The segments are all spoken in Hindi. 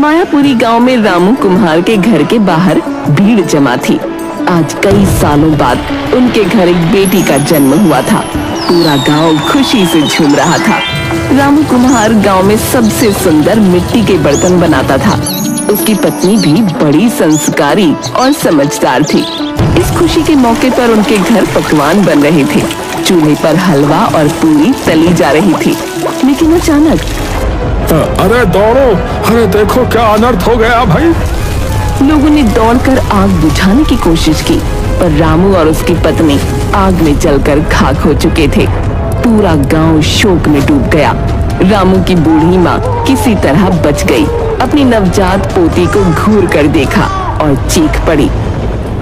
मायापुरी गांव में रामू कुम्हार के घर के बाहर भीड़ जमा थी। आज कई सालों बाद उनके घर एक बेटी का जन्म हुआ था। पूरा गांव खुशी से झूम रहा था। रामू कुम्हार गांव में सबसे सुंदर मिट्टी के बर्तन बनाता था। उसकी पत्नी भी बड़ी संस्कारी और समझदार थी। इस खुशी के मौके पर उनके घर पकवान बन रहे थे। चूल्हे पर हलवा और पूरी तली जा रही थी। लेकिन अचानक अरे दौड़ो, अरे देखो क्या अनर्थ हो गया भाई। लोगों ने दौड़कर आग बुझाने की कोशिश की, पर रामू और उसकी पत्नी आग में जलकर खाक हो चुके थे। पूरा गांव शोक में डूब गया। रामू की बूढ़ी माँ किसी तरह बच गई। अपनी नवजात पोती को घूर कर देखा और चीख पड़ी,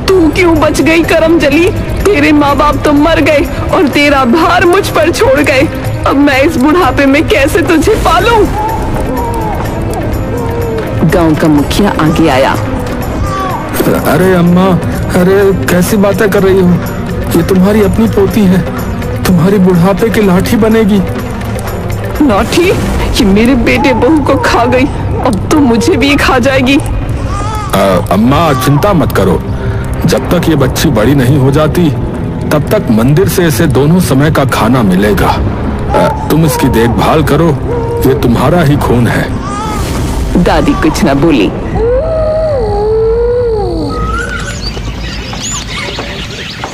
तू क्यों बच गई करमजली? तेरे माँ बाप तो मर गए और तेरा भार मुझ पर छोड़ गए। अब मैं इस बुढ़ापे में कैसे तुझे पालूं? गांव का मुखिया आगे आया। अरे अम्मा, अरे कैसी बातें कर रही हो? ये तुम्हारी अपनी पोती है, तुम्हारी बुढ़ापे की लाठी बनेगी। लाठी? ये मेरे बेटे बहू को खा गई, अब तो मुझे भी खा जाएगी। अम्मा चिंता मत करो, जब तक ये बच्ची बड़ी नहीं हो जाती तब तक मंदिर से इसे दोनों समय का खाना मिलेगा। तुम इसकी देखभाल करो, ये तुम्हारा ही खून है। दादी कुछ न बोली।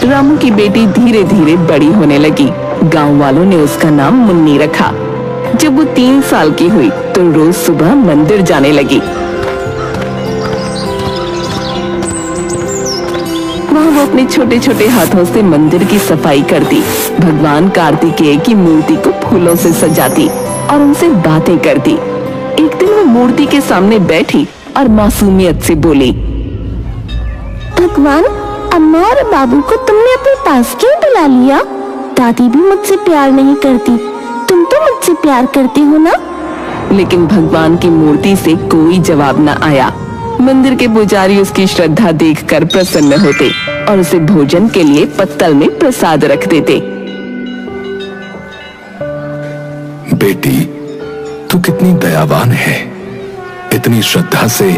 रामू की बेटी धीरे धीरे बड़ी होने लगी। गांव वालों ने उसका नाम मुन्नी रखा। जब वो 3 साल की हुई तो रोज सुबह मंदिर जाने लगी। वहाँ वो अपने छोटे छोटे हाथों से मंदिर की सफाई करती, भगवान कार्तिकेय की मूर्ति को फूलों से सजाती और उनसे बातें करती। एक दिन वो मूर्ति के सामने बैठी और मासूमियत से बोली, भगवान, अम्मा और बाबू को तुमने अपने पास क्यों बुला लिया? दादी भी मुझसे प्यार नहीं करती, तुम तो मुझसे प्यार करते हो ना? लेकिन भगवान की मूर्ति से कोई जवाब न आया। मंदिर के पुजारी उसकी श्रद्धा देखकर प्रसन्न होते और उसे भोजन के लिए पत्तल में प्रसाद रख देते। बेटी, तू कितनी दयावान है, इतनी श्रद्धा से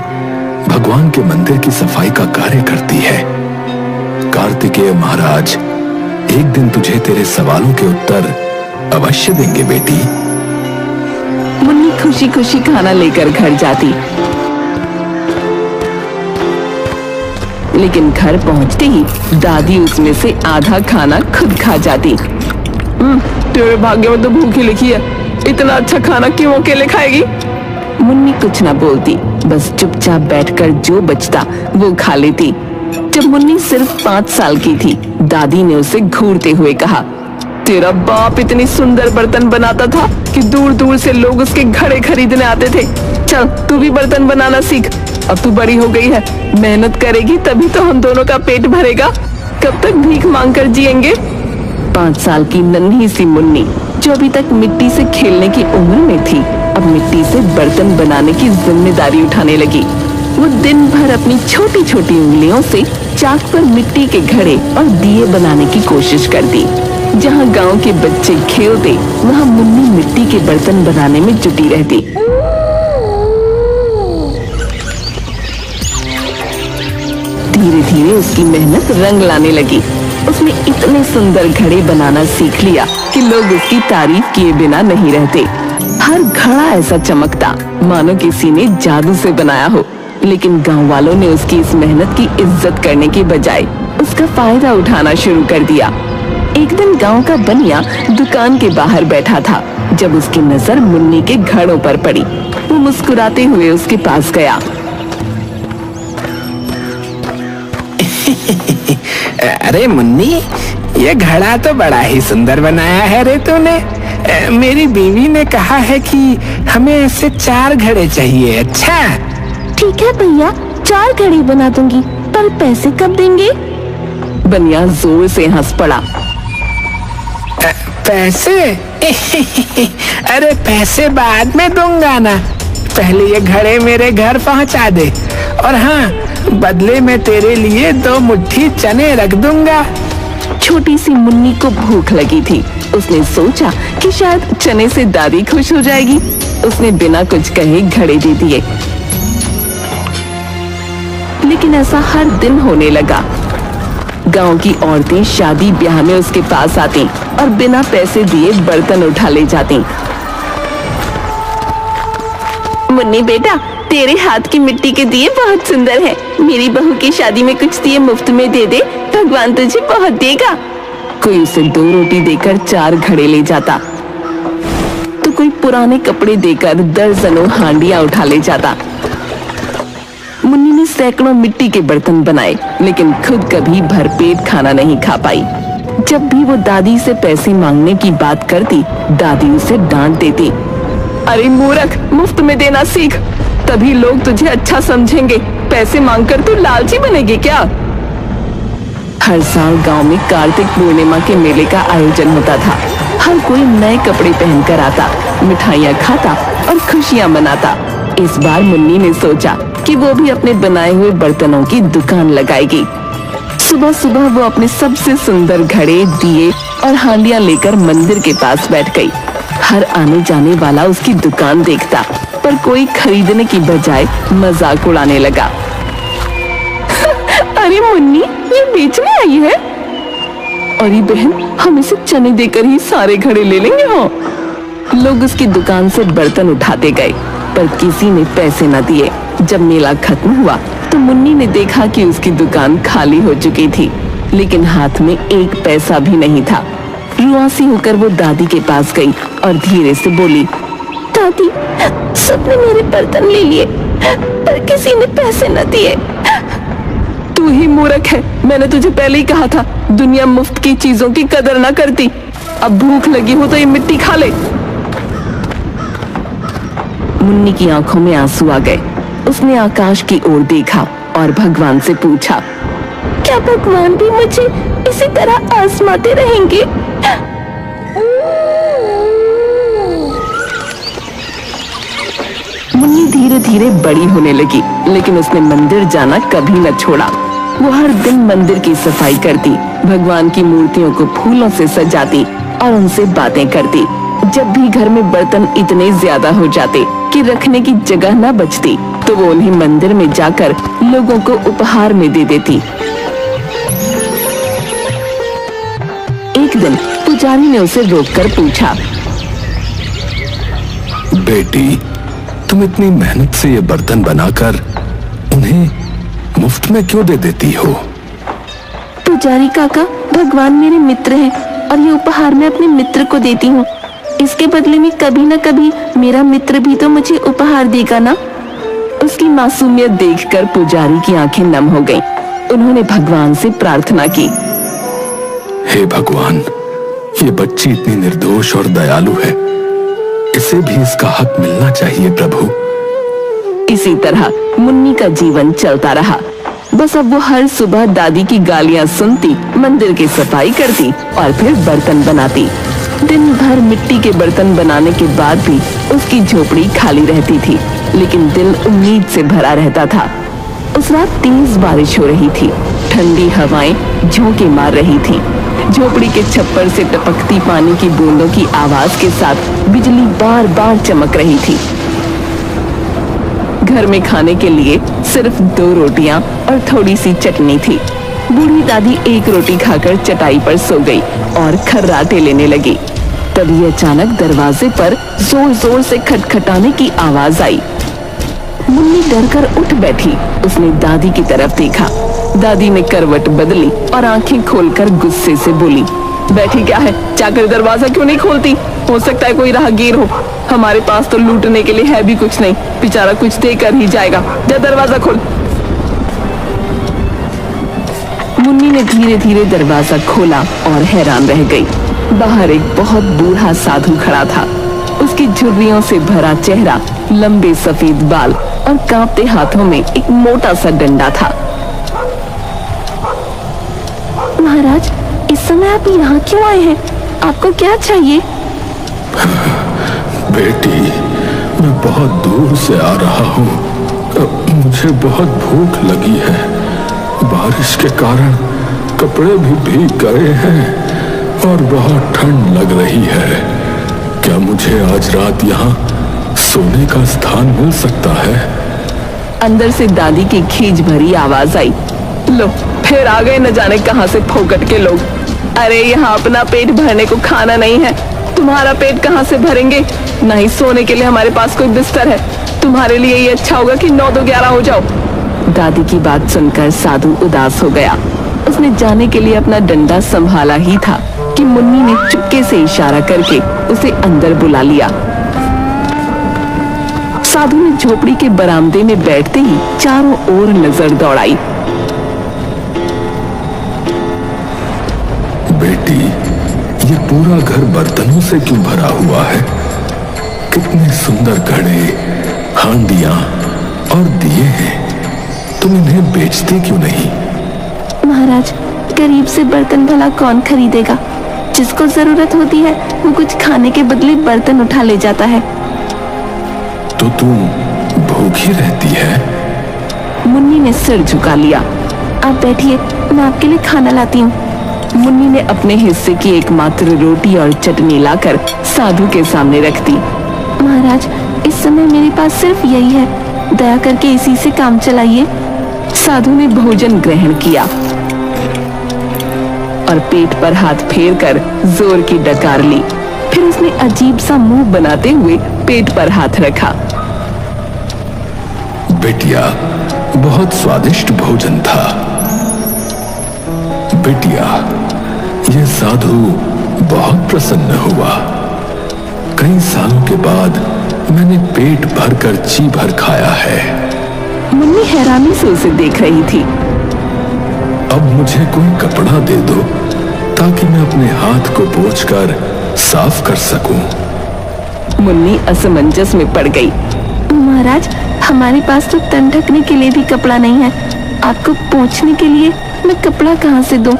भगवान के मंदिर की सफाई का कार्य करती है। कार्तिकेय महाराज एक दिन तुझे तेरे सवालों के उत्तर अवश्य देंगे बेटी। मुन्नी खुशी खुशी खाना लेकर घर जाती, लेकिन घर पहुंचते ही दादी उसमें से आधा खाना खुद खा जाती। तेरे भाग्य में तो भूखी लिखी है, इतना अच्छा खाना क्यों अकेले खाएगी? मुन्नी कुछ ना बोलती, बस चुपचाप बैठकर जो बचता वो खा लेती। जब मुन्नी सिर्फ 5 साल की थी, दादी ने उसे घूरते हुए कहा, तेरा बाप इतनी सुंदर बर्तन बनाता था कि दूर दूर से लोग उसके घड़े खरीदने आते थे। चल तू भी बर्तन बनाना सीख, अब तू बड़ी हो गई है, मेहनत करेगी तभी तो हम दोनों का पेट भरेगा। कब तक भीख मांगकर जिएंगे? 5 साल की नन्ही सी मुन्नी, जो अभी तक मिट्टी से खेलने की उम्र में थी, अब मिट्टी से बर्तन बनाने की जिम्मेदारी उठाने लगी। वो दिन भर अपनी छोटी छोटी उंगलियों से चाक पर मिट्टी के घड़े और दिए बनाने की कोशिश करती। जहाँ गांव के बच्चे खेलते, वहाँ मुन्नी मिट्टी के बर्तन बनाने में जुटी रहती। धीरे धीरे उसकी मेहनत रंग लाने लगी। उसने इतने सुंदर घड़े बनाना सीख लिया कि लोग उसकी तारीफ किए बिना नहीं रहते। हर घड़ा ऐसा चमकता मानो किसी ने जादू से बनाया हो। लेकिन गांव वालों ने उसकी इस मेहनत की इज्जत करने के बजाय उसका फायदा उठाना शुरू कर दिया। एक दिन गांव का बनिया दुकान के बाहर बैठा था। जब उसकी नजर मुन्नी के घड़ों पर पड़ी, वो मुस्कुराते हुए उसके पास गया। अरे मुन्नी, ये घड़ा तो बड़ा ही सुंदर बनाया है रे तूने। मेरी बीवी ने कहा है कि हमें ऐसे 4 घड़े चाहिए। अच्छा ठीक है भैया, 4 घड़ी बना दूंगी, पर पैसे कब देंगे? बनिया जोर से हंस पड़ा। पैसे? अरे पैसे बाद में दूंगा ना, पहले ये घड़े मेरे घर पहुंचा दे, और हाँ, बदले में तेरे लिए 2 मुट्ठी चने रख दूंगा। छोटी सी मुन्नी को भूख लगी थी। उसने सोचा कि शायद चने से दादी खुश हो जाएगी। उसने बिना कुछ कहे घड़े दे दिए। लेकिन ऐसा हर दिन होने लगा। गांव की औरतें शादी ब्याह में उसके पास आती और बिना पैसे दिए बर्तन उठा ले जाती। मुन्नी बेटा, तेरे हाथ की मिट्टी के दिए बहुत सुंदर हैं। मेरी बहू की शादी में कुछ दिए मुफ्त में दे दे, भगवान तुझे बहुत देगा। कोई उसे 2 रोटी देकर 4 घड़े ले जाता, तो कोई पुराने कपड़े देकर दर्जनों हांडियां उठा ले जाता। मुन्नी ने सैकड़ों मिट्टी के बर्तन बनाए, लेकिन खुद कभी भरपेट खाना नहीं खा पाई। जब भी वो दादी से पैसे मांगने की बात करती, दादी उसे डांट देती। अरे मूर्ख, मुफ्त में देना सीख, तभी लोग तुझे अच्छा समझेंगे। पैसे मांगकर तू लालची बनेगी क्या? हर साल गांव में कार्तिक पूर्णिमा के मेले का आयोजन होता था। हर कोई नए कपड़े पहनकर आता, मिठाइयाँ खाता और खुशियाँ मनाता। इस बार मुन्नी ने सोचा कि वो भी अपने बनाए हुए बर्तनों की दुकान लगाएगी। सुबह सुबह वो अपने सबसे सुंदर घड़े, दिए और हांडियां लेकर मंदिर के पास बैठ गई। हर आने जाने वाला उसकी दुकान देखता, पर कोई खरीदने की बजाय मजाक उड़ाने लगा। अरे मुन्नी, ये बेचने आई है? अरे बहन, हम इसे चने देकर ही सारे घड़े ले लेंगे। हाँ। लोग उसकी दुकान से बर्तन उठाते गए, पर किसी ने पैसे न दिए। जब मेला खत्म हुआ तो मुन्नी ने देखा कि उसकी दुकान खाली हो चुकी थी, लेकिन हाथ में 1 पैसा भी नहीं था। रुआसी होकर वो दादी के पास गई और धीरे से बोली, दादी, सबने मेरे बर्तन ले लिए, पर किसी ने पैसे न दिए। तू ही मूर्ख है, मैंने तुझे पहले ही कहा था, दुनिया मुफ्त की चीजों की कदर ना करती। अब भूख लगी हो तो ये मिट्टी खा ले। मुन्नी की आंखों में आंसू आ गए। उसने आकाश की ओर देखा और भगवान से पूछा, क्या भगवान भी मुझे इसी तरह आजमाते रहेंगे? मुन्नी धीरे धीरे बड़ी होने लगी, लेकिन उसने मंदिर जाना कभी न छोड़ा। वो हर दिन मंदिर की सफाई करती, भगवान की मूर्तियों को फूलों से सजाती और उनसे बातें करती। जब भी घर में बर्तन इतने ज्यादा हो जाते कि रखने की जगह न बचती, तो वो उन्हें मंदिर में जाकर लोगों को उपहार में दे देती। एक दिन पुजारी ने उसे रोककर पूछा, बेटी, तुम इतनी मेहनत से ये बर्तन बनाकर उन्हें मुफ्त में क्यों दे देती हो? पुजारी काका, भगवान मेरे मित्र हैं और ये उपहार मैं अपने मित्र को देती हूँ। इसके बदले में कभी न कभी मेरा मित्र भी तो मुझे उपहार देगा ना। उसकी मासूमियत देखकर पुजारी की आंखें नम हो गईं। उन्होंने भगवान से प्रार्थना की, हे भगवान, ये बच्ची इतनी निर्दोष और दयालु है, इसे भी इसका हक मिलना चाहिए प्रभु। इसी तरह मुन्नी का जीवन चलता रहा। बस अब वो हर सुबह दादी की गालियां सुनती, मंदिर की सफाई करती और फिर बर्तन बनाती। दिन भर मिट्टी के बर्तन बनाने के बाद भी उसकी झोपड़ी खाली रहती थी, लेकिन दिल उम्मीद से भरा रहता था। उस रात तेज बारिश हो रही थी, ठंडी हवाएं झोंके मार रही थी। झोपड़ी के छप्पर से टपकती पानी की बूंदों की आवाज के साथ बिजली बार बार चमक रही थी। घर में खाने के लिए सिर्फ 2 रोटियां और थोड़ी सी चटनी थी। बूढ़ी दादी 1 रोटी खाकर चटाई पर सो गई और खर्राटे लेने लगी। तभी अचानक दरवाजे पर जोर जोर से खटखटाने की आवाज आई। मुन्नी डरकर उठ बैठी। उसने दादी की तरफ देखा। दादी ने करवट बदली और आंखें खोलकर गुस्से से बोली, बैठी क्या है, जाकर दरवाजा क्यों नहीं खोलती? हो सकता है कोई राहगीर हो। हमारे पास तो लूटने के लिए है भी कुछ नहीं, बेचारा कुछ देकर ही जाएगा। जा दरवाजा खोल। मुन्नी ने धीरे धीरे दरवाजा खोला और हैरान रह गई। बाहर एक बहुत बूढ़ा साधु खड़ा था। उसकी झुर्रियों से भरा चेहरा, लंबे सफेद बाल और कांपते हाथों में एक मोटा सा डंडा था। महाराज, इस समय आप यहाँ क्यों आए हैं? आपको क्या चाहिए? बेटी, मैं बहुत दूर से आ रहा हूँ। मुझे बहुत भूख लगी है। बारिश के कारण कपड़े भी भीग गए हैं और बहुत ठंड लग रही है। क्या मुझे आज रात यहाँ सोने का स्थान मिल सकता है? अंदर से दादी की खींच भरी आवाज आई, लो फिर आ गए न जाने कहां से फोकट के लोग। अरे यहाँ अपना पेट भरने को खाना नहीं है, तुम्हारा पेट कहाँ से भरेंगे? नहीं सोने के लिए हमारे पास कोई बिस्तर है। तुम्हारे लिए ये अच्छा होगा कि 9 तो 11 हो जाओ। दादी की बात सुनकर साधु उदास हो गया। उसने जाने के लिए अपना डंडा संभाला ही था कि मुन्नी ने चुपके से इशारा करके उसे अंदर बुला लिया। साधु ने झोपड़ी के बरामदे में बैठते ही चारों ओर नजर दौड़ाई। बेटी, ये पूरा घर बर्तनों से क्यों भरा हुआ है? कितने सुंदर घड़े, हांडियां और दिए हैं। तुम इन्हें बेचते क्यों नहीं? महाराज, गरीब से बर्तन भला कौन खरीदेगा? जिसको जरूरत होती है वो कुछ खाने के बदले बर्तन उठा ले जाता है। तो तुम भूखी रहती है? मुन्नी ने सिर झुका लिया। आप बैठिए, मैं आपके लिए खाना लाती हूँ। मुन्नी ने अपने हिस्से की एकमात्र रोटी और चटनी लाकर साधु के सामने रख दी। महाराज, इस समय मेरे पास सिर्फ यही है, दया करके इसी से काम चलाइए। साधु ने भोजन ग्रहण किया और पेट पर हाथ फेरकर जोर की डकार ली। फिर उसने अजीब सा मुंह बनाते हुए पेट पर हाथ रखा। बेटिया, बहुत स्वादिष्ट भोजन था। बेटिया, ये साधु बहुत प्रसन्न हुआ। कई सालों के बाद मैंने पेट भरकर जी भर खाया है। मुन्नी हैरानी से उसे देख रही थी। अब मुझे कोई कपड़ा दे दो ताकि मैं अपने हाथ को पोंछकर साफ कर सकूं। मुन्नी असमंजस में पड़ गई। महाराज, हमारे पास तो तन ढकने के लिए भी कपड़ा नहीं है। आपको पोंछने के लिए मैं कपड़ा कहाँ से दूं?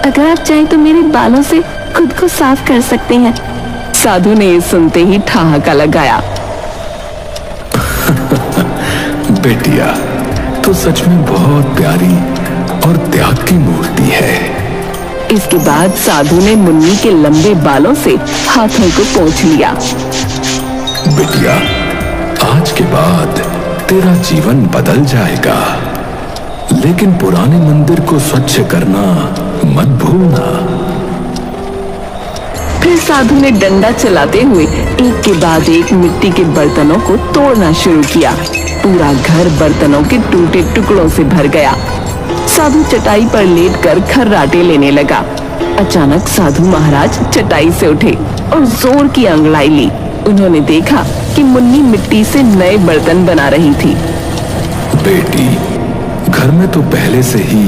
अगर आप चाहें तो मेरे बालों से खुद को साफ कर सकते हैं। साधु ने ये सुनते ही ठहाका लगाया। बेटिया, तो सच में बहुत प्यारी और त्याग की मूर्ति है। इसके बाद साधु ने मुन्नी के लंबे बालों से हाथों को पोंछ लिया। बेटिया, आज के बाद तेरा जीवन बदल जाएगा, लेकिन पुराने मंदिर को स्वच्छ करना मत भूलना। फिर साधु ने डंडा चलाते हुए एक के बाद एक मिट्टी के बर्तनों को तोड़ना शुरू किया। पूरा घर बर्तनों के टूटे टुकड़ों से भर गया। साधु चटाई पर लेटकर खर्राटे लेने लगा। अचानक साधु महाराज चटाई से उठे और जोर की अंगड़ाई ली। उन्होंने देखा कि मुन्नी मिट्टी से नए बर्तन बना रही थी। बेटी, घर में तो पहले से ही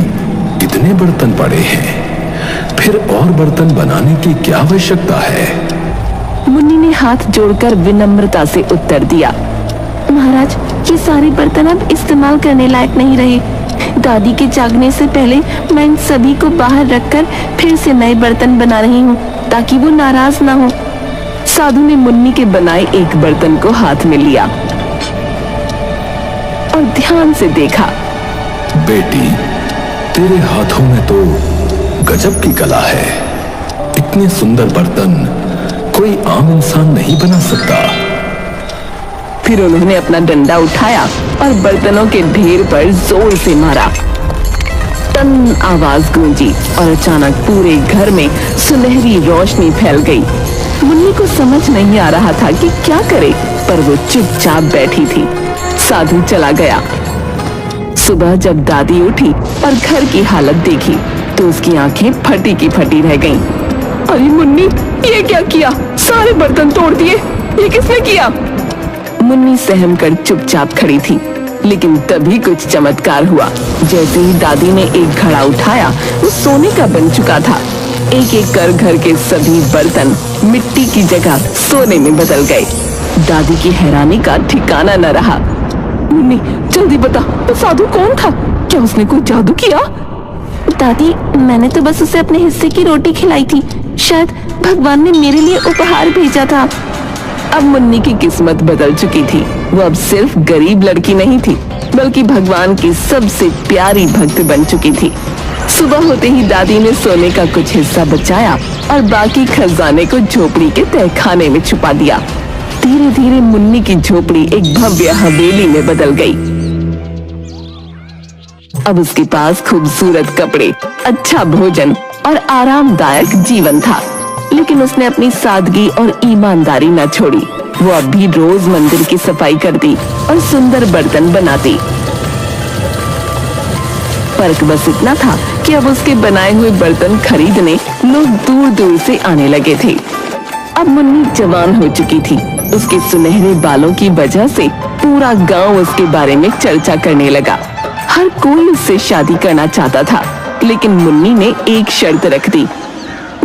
इतने बर्तन पड़े हैं, फिर और बर्तन बनाने की क्या आवश्यकता है? मुन्नी ने हाथ जोड़कर विनम्रता से उत्तर दिया। महाराज, ये सारे बर्तन अब इस्तेमाल करने लायक नहीं रहे। दादी के जागने से पहले मैं इन सभी को बाहर रखकर फिर से नए बर्तन बना रही हूँ ताकि वो नाराज ना हो। साधु ने मुन्नी के बनाए एक बर्तन को हाथ में लिया और ध्यान से देखा। बेटी, तेरे हाथों में तो गजब की कला है। इतने सुंदर बर्तन कोई आम इंसान नहीं बना सकता। फिर उन्होंने अपना डंडा उठाया और बर्तनों के ढेर पर जोर से मारा। टन आवाज गूंजी और अचानक पूरे घर में सुनहरी रोशनी फैल गई। मुन्नी को समझ नहीं आ रहा था कि क्या करे, पर वो चुपचाप बैठी थी। साधु चला गया। सुबह जब दादी उठी और घर की हालत देखी तो उसकी आंखें फटी की फटी रह गईं। अरे मुन्नी, ये क्या किया? सारे बर्तन तोड़ दिए। ये किसने किया? मुन्नी सहम कर चुपचाप खड़ी थी, लेकिन तभी कुछ चमत्कार हुआ। जैसे ही दादी ने एक घड़ा उठाया, वो सोने का बन चुका था। एक एक कर घर के सभी बर्तन मिट्टी की जगह सोने में बदल गए। दादी की हैरानी का ठिकाना न रहा। मुन्नी, जल्दी बता, वो साधु कौन था? क्या उसने कोई जादू किया? दादी, मैंने तो बस उसे अपने हिस्से की रोटी खिलाई थी। शायद भगवान ने मेरे लिए उपहार भेजा था। अब मुन्नी की किस्मत बदल चुकी थी। वो अब सिर्फ गरीब लड़की नहीं थी, बल्कि भगवान की सबसे प्यारी भक्त बन चुकी थी। सुबह होते ही दादी ने सोने का कुछ हिस्सा बचाया और बाकी खजाने को झोपड़ी के तहखाने में छुपा दिया। धीरे धीरे मुन्नी की झोपड़ी एक भव्य हवेली में बदल गई। अब उसके पास खूबसूरत कपड़े, अच्छा भोजन और आरामदायक जीवन था। लेकिन उसने अपनी सादगी और ईमानदारी न छोड़ी। वो अब भी रोज मंदिर की सफाई करती और सुंदर बर्तन बनाती। फर्क बस इतना था कि अब उसके बनाए हुए बर्तन खरीदने लोग दूर दूर से आने लगे थे। अब मुन्नी जवान हो चुकी थी। उसके सुनहरे बालों की वजह से पूरा गांव उसके बारे में चर्चा करने लगा। हर कोई उससे शादी करना चाहता था, लेकिन मुन्नी ने एक शर्त रख दी।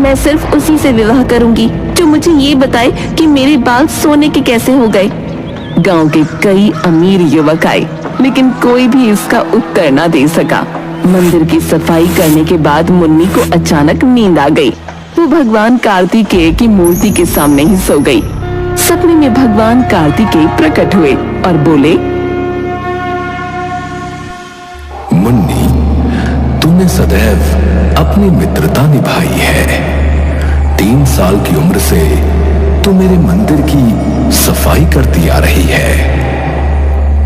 मैं सिर्फ उसी से विवाह करूंगी जो मुझे ये बताए कि मेरे बाल सोने के कैसे हो गए। गांव के कई अमीर युवक आए, लेकिन कोई भी इसका उत्तर न दे सका। मंदिर की सफाई करने के बाद मुन्नी को अचानक नींद आ गई। वो भगवान कार्तिकेय की मूर्ति के सामने ही सो गई। सपने में भगवान कार्तिकेय प्रकट हुए और बोले, मुन्नी, तूने सदैव अपनी मित्रता निभाई है। 3 साल की उम्र से तू मेरे मंदिर की सफाई करती आ रही है।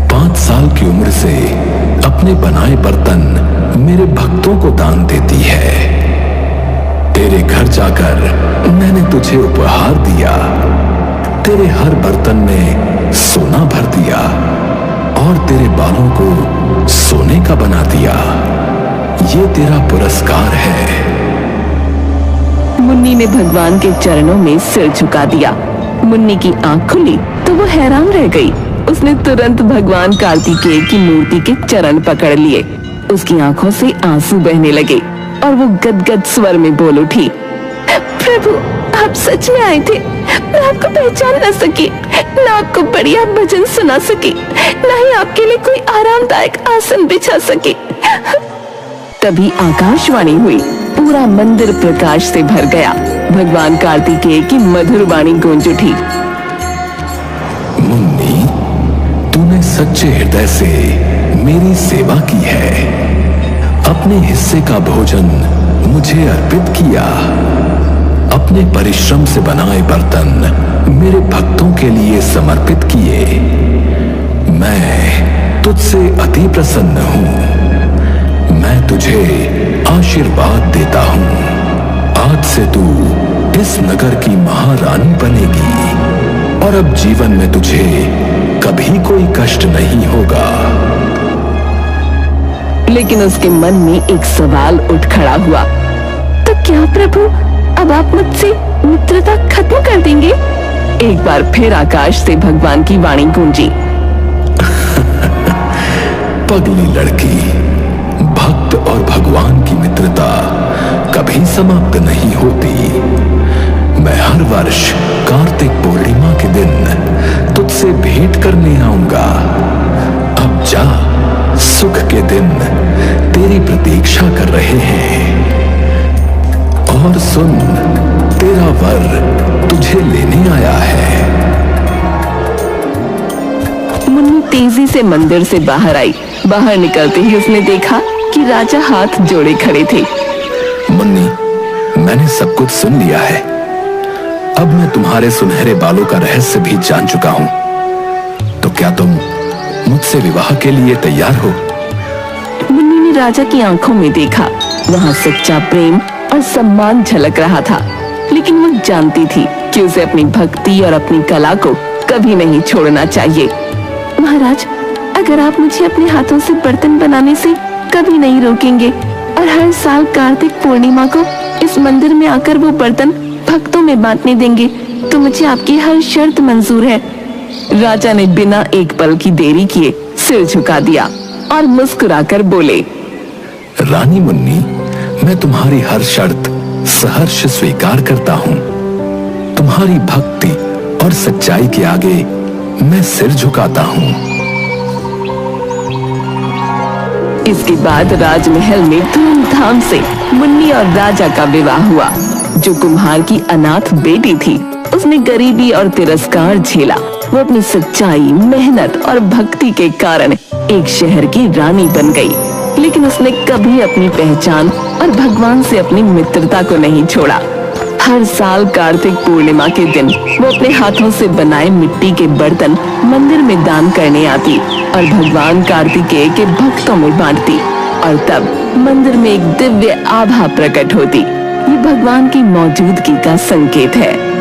5 साल की उम्र से अपने बनाए बर्तन मेरे भक्तों को दान देती है। तेरे घर जाकर मैंने तुझे उपहार दिया। तेरे हर बर्तन में सोना भर दिया और तेरे बालों को सोने का बना दिया। ये तेरा पुरस्कार है। मुन्नी ने भगवान के चरणों में सिर झुका दिया। मुन्नी की आंख खुली तो वो हैरान रह गई। उसने तुरंत भगवान कार्तिकेय की मूर्ति के चरण पकड़ लिए। उसकी आंखों से आंसू बहने लगे और वो गदगद स्वर में बोल उठी, प्रभु, आप सच में आए थे। मैं आपको पहचान न सकी, न आपको बढ़िया भजन सुना सकी, न ही आपके लिए कोई आरामदायक आसन बिछा सकी। तभी आकाशवाणी हुई। पूरा मंदिर प्रकाश से भर गया। भगवान कार्तिकेय की मधुर वाणी गूंज उठी, मुन्नी, तूने सच्चे हृदय से मेरी सेवा की है। अपने हिस्से का भोजन मुझे अर्पित किया। अपने परिश्रम से बनाए बर्तन मेरे भक्तों के लिए समर्पित किए। मैं तुझसे अति प्रसन्न हूं। मैं तुझे आशीर्वाद देता हूं। आज से तू इस नगर की महारानी बनेगी और अब जीवन में तुझे कभी कोई कष्ट नहीं होगा। लेकिन उसके मन में एक सवाल उठ खड़ा हुआ। तो क्या प्रभु, अब आप मुझसे मित्रता खत्म कर देंगे? एक बार फिर आकाश से भगवान की वाणी गूंजी, पगली लड़की, भक्त और भगवान की मित्रता कभी समाप्त नहीं होती। मैं हर वर्ष कार्तिक पूर्णिमा के दिन तुझसे भेंट करने आऊंगा। अब जा, सुख के दिन तेरी प्रतीक्षा कर रहे हैं। और सुन, तेरा वर तुझे लेने आया है। मुन्नी तेजी से मंदिर से बाहर आई। बाहर निकलते ही उसने देखा कि राजा हाथ जोड़े खड़े थे। मुन्नी, मैंने सब कुछ सुन लिया है। अब मैं तुम्हारे सुनहरे बालों का रहस्य भी जान चुका हूं। तो क्या तुम मुझसे विवाह के लिए तैयार हो? मुन्नी ने राजा की आंखों में देखा। वहां सच्चा प्रेम और सम्मान झलक रहा था। लेकिन वो जानती थी कि उसे अपनी भक्ति और अपनी कला को कभी नहीं छोड़ना चाहिए। महाराज, अगर आप मुझे अपने हाथों से बर्तन बनाने से कभी नहीं रोकेंगे और हर साल कार्तिक पूर्णिमा को इस मंदिर में आकर वो बर्तन भक्तों में बांटने देंगे, तो मुझे आपकी हर शर्त मंजूर है। राजा ने बिना एक पल की देरी किए सिर झुका दिया और मुस्कुराकर बोले, रानी मुन्नी, मैं तुम्हारी हर शर्त सहर्ष स्वीकार करता हूं। तुम्हारी भक्ति और सच्चाई के आगे मैं सिर झुकाता हूं। इसके बाद राजमहल में धूमधाम से मुन्नी और राजा का विवाह हुआ। जो कुम्हार की अनाथ बेटी थी, उसने गरीबी और तिरस्कार झेला। वो अपनी सच्चाई, मेहनत और भक्ति के कारण एक शहर की रानी बन गई। लेकिन उसने कभी अपनी पहचान और भगवान से अपनी मित्रता को नहीं छोड़ा। हर साल कार्तिक पूर्णिमा के दिन वो अपने हाथों से बनाए मिट्टी के बर्तन मंदिर में दान करने आती और भगवान कार्तिकेय के भक्तों में बांटती। और तब मंदिर में एक दिव्य आभा प्रकट होती। ये भगवान की मौजूदगी का संकेत है।